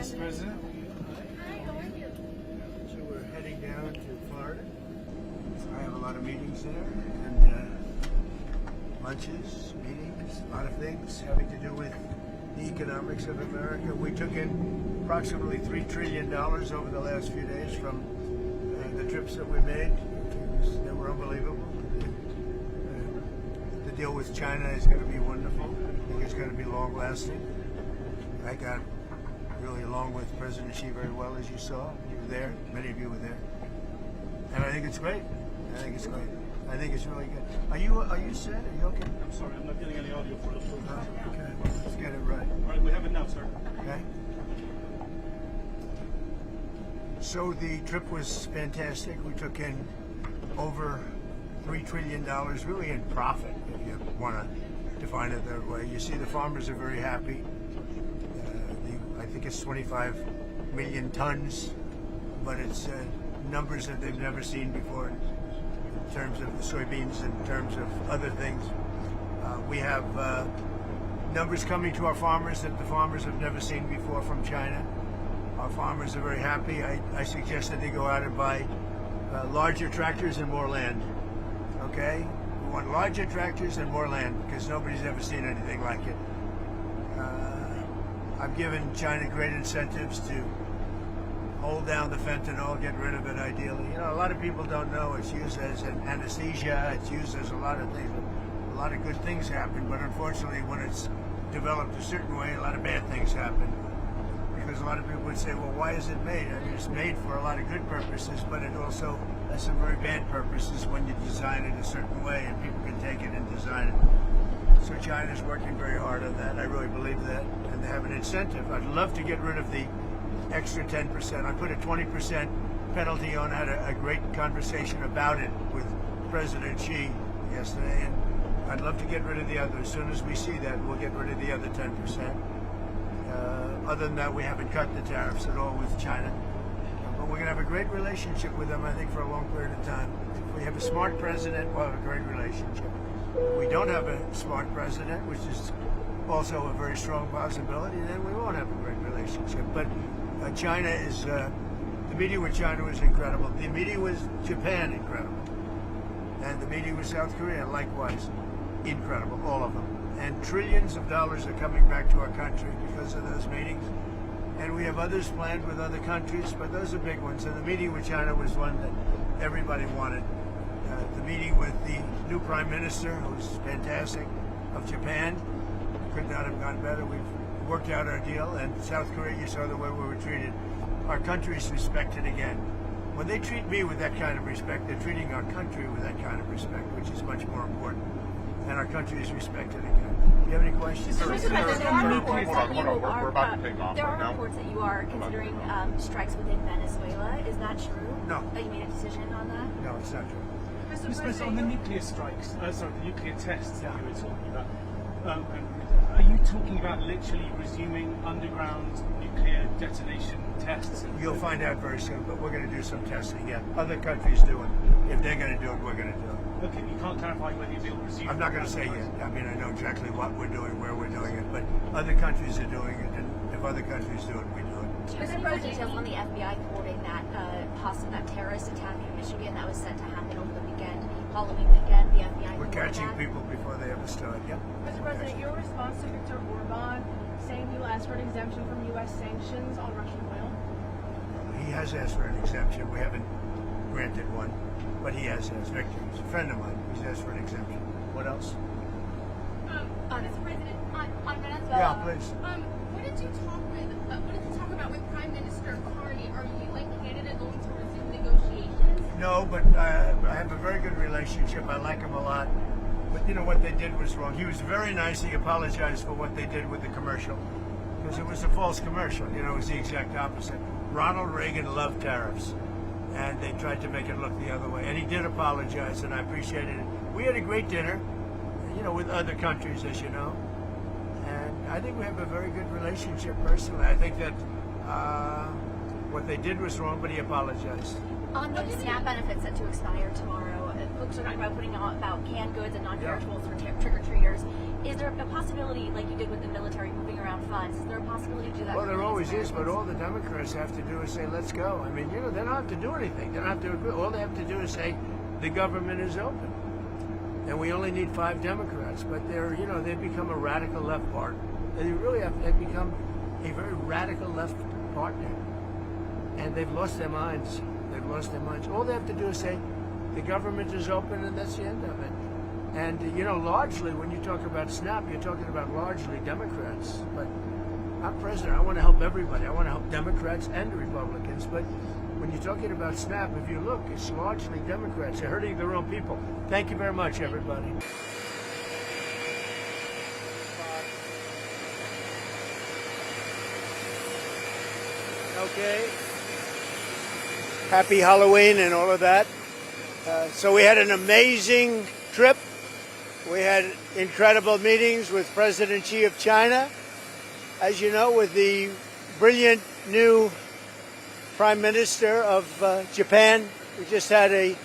Mr. President. Hi, how are you? So we're heading down to Florida. I have a lot of meetings there, and lunches, meetings, a lot of things having to do with the economics of America. We took in approximately $3 trillion over the last few days from the trips that we made. They were unbelievable. The deal with China is going to be wonderful. I think it's going to be long-lasting. I got really along with President Xi very well, as you saw. You were there. Many of you were there. And I think it's great. I think it's great. I think it's really good. Are you set? Are you okay? I'm sorry, I'm not getting any audio for us. Okay, let's get it right. All right, we have it now, sir. Okay. So the trip was fantastic. We took in over $3 trillion, really in profit, if you want to define it that way. You see the farmers are very happy. I think it's 25 million tons, but it's numbers that they've never seen before in terms of the soybeans, in terms of other things. We have numbers coming to our farmers that the farmers have never seen before from China. Our farmers are very happy. I suggest that they go out and buy larger tractors and more land. Okay? We want larger tractors and more land because nobody's ever seen anything like it. I've given China great incentives to hold down the fentanyl, get rid of it ideally. You know, a lot of people don't know it's used as an anesthesia, it's used as a lot of things. A lot of good things happen, but unfortunately when it's developed a certain way, a lot of bad things happen. Because a lot of people would say, well, why is it made? I mean, it's made for a lot of good purposes, but it also has some very bad purposes when you design it a certain way and people can take it and design it. So China's working very hard on that. I really believe that. And they have an incentive. I'd love to get rid of the extra 10%. I put a 20% penalty on. I had a great conversation about it with President Xi yesterday. And I'd love to get rid of the other. As soon as we see that, we'll get rid of the other 10%. Other than that, we haven't cut the tariffs at all with China. But we're going to have a great relationship with them, I think, for a long period of time. If we have a smart president, we'll have a great relationship. We don't have a smart president, which is also a very strong possibility, then we won't have a great relationship. But China is, the meeting with China was incredible. The meeting with Japan, incredible. And the meeting with South Korea, likewise, incredible, all of them. And trillions of dollars are coming back to our country because of those meetings. And we have others planned with other countries, but those are big ones. And the meeting with China was one that everybody wanted. The meeting with the new Prime Minister, who's fantastic, of Japan, could not have gone better. We've worked out our deal. And South Korea, you saw the way we were treated. Our country is respected again. When they treat me with that kind of respect, they're treating our country with that kind of respect, which is much more important. And our country is respected again. Do you have any questions? There are reports There that you are considering strikes within Venezuela. Is that true? No. That you made a decision on that? No, it's not true. Mr. President, on the nuclear strikes, the nuclear tests that you were talking about, are you talking about literally resuming underground nuclear detonation tests? You'll find out very soon, but we're going to do some testing, yeah. Other countries do it. If they're going to do it, we're going to do it. Okay, you can't clarify whether you'll resume. I'm not going to say yet. I mean, I know exactly what we're doing, where we're doing it, but other countries are doing it, and if other countries do it, we do it. Do you have any details on the FBI thwarting that that terrorist attack in Michigan that was set to happen over the weekend, Halloween weekend? The FBI. We're catching people before they ever start. Yep. Mr. President, your response to Viktor Orban saying he will ask for an exemption from U.S. sanctions on Russian oil? He has asked for an exemption. We haven't granted one, but he has asked. Victor, he's a friend of mine. He's asked for an exemption. What else? Mr. President, on Venezuela. Yeah, please. What did you talk about with Prime Minister Carney? Are you and Canada going to resume negotiations? No, but I have a very good relationship. I like him a lot. But you know what they did was wrong. He was very nice. He apologized for what they did with the commercial because it was a false commercial. You know, it was the exact opposite. Ronald Reagan loved tariffs, and they tried to make it look the other way. And he did apologize, and I appreciated it. We had a great dinner, you know, with other countries, as you know. And I think we have a very good relationship personally. I think that what they did was wrong, but he apologized. On the SNAP benefits set to expire tomorrow, folks are talking about putting out about canned goods and non-perishables for trick-or-treaters. Is there a possibility, like you did with the military, moving around funds. Is there a possibility to do that? Well, for there the always is, expiring but all funds? the Democrats have to do is say, let's go. I mean, they don't have to do anything. They don't have to agree. All they have to do is say, the government is open. And we only need 5 Democrats. But they've become a radical left party. They've become a very radical left partner. And they've lost their minds. They've lost their minds. All they have to do is say, the government is open, and that's the end of it. And, largely, when you talk about SNAP, you're talking about largely Democrats. But I'm president. I want to help everybody. I want to help Democrats and Republicans. But when you're talking about SNAP, if you look, it's largely Democrats. They're hurting their own people. Thank you very much, everybody. Okay. Happy Halloween and all of that. So we had an amazing trip. We had incredible meetings with President Xi of China. As you know, with the brilliant new Prime Minister of Japan. We just had a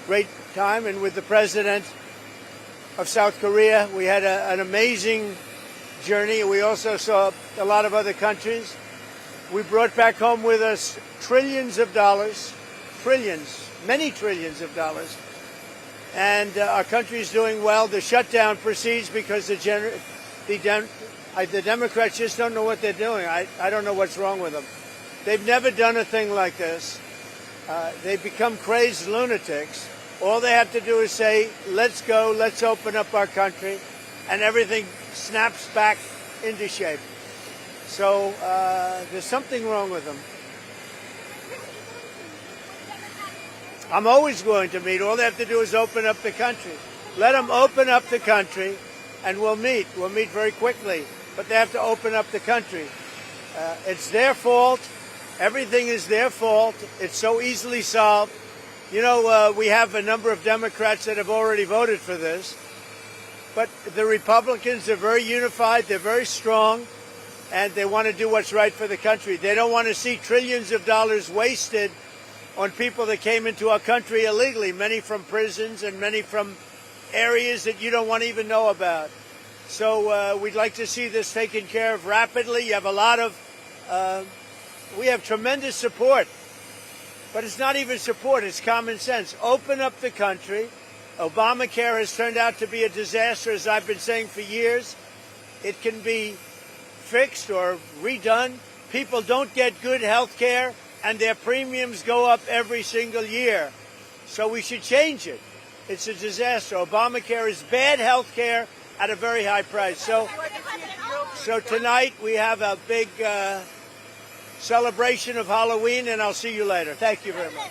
great time. And with the President of South Korea, we had an amazing journey. We also saw a lot of other countries. We brought back home with us trillions of dollars, many trillions of dollars. And our country is doing well. The shutdown proceeds because the Democrats just don't know what they're doing. I don't know what's wrong with them. They've never done a thing like this. They've become crazed lunatics. All they have to do is say, let's go, let's open up our country, and everything snaps back into shape. So there's something wrong with them. I'm always going to meet. All they have to do is open up the country. Let them open up the country, and we'll meet. We'll meet very quickly. But they have to open up the country. It's their fault. Everything is their fault. It's so easily solved. We have a number of Democrats that have already voted for this. But the Republicans are very unified. They're very strong. And they want to do what's right for the country. They don't want to see trillions of dollars wasted on people that came into our country illegally, many from prisons and many from areas that you don't want to even know about. So we'd like to see this taken care of rapidly. You have we have tremendous support, but it's not even support, it's common sense. Open up the country. Obamacare has turned out to be a disaster, as I've been saying for years. It can be fixed or redone. People don't get good health care, and their premiums go up every single year. So we should change it. It's a disaster. Obamacare is bad health care at a very high price. So tonight we have a big celebration of Halloween, and I'll see you later. Thank you very much.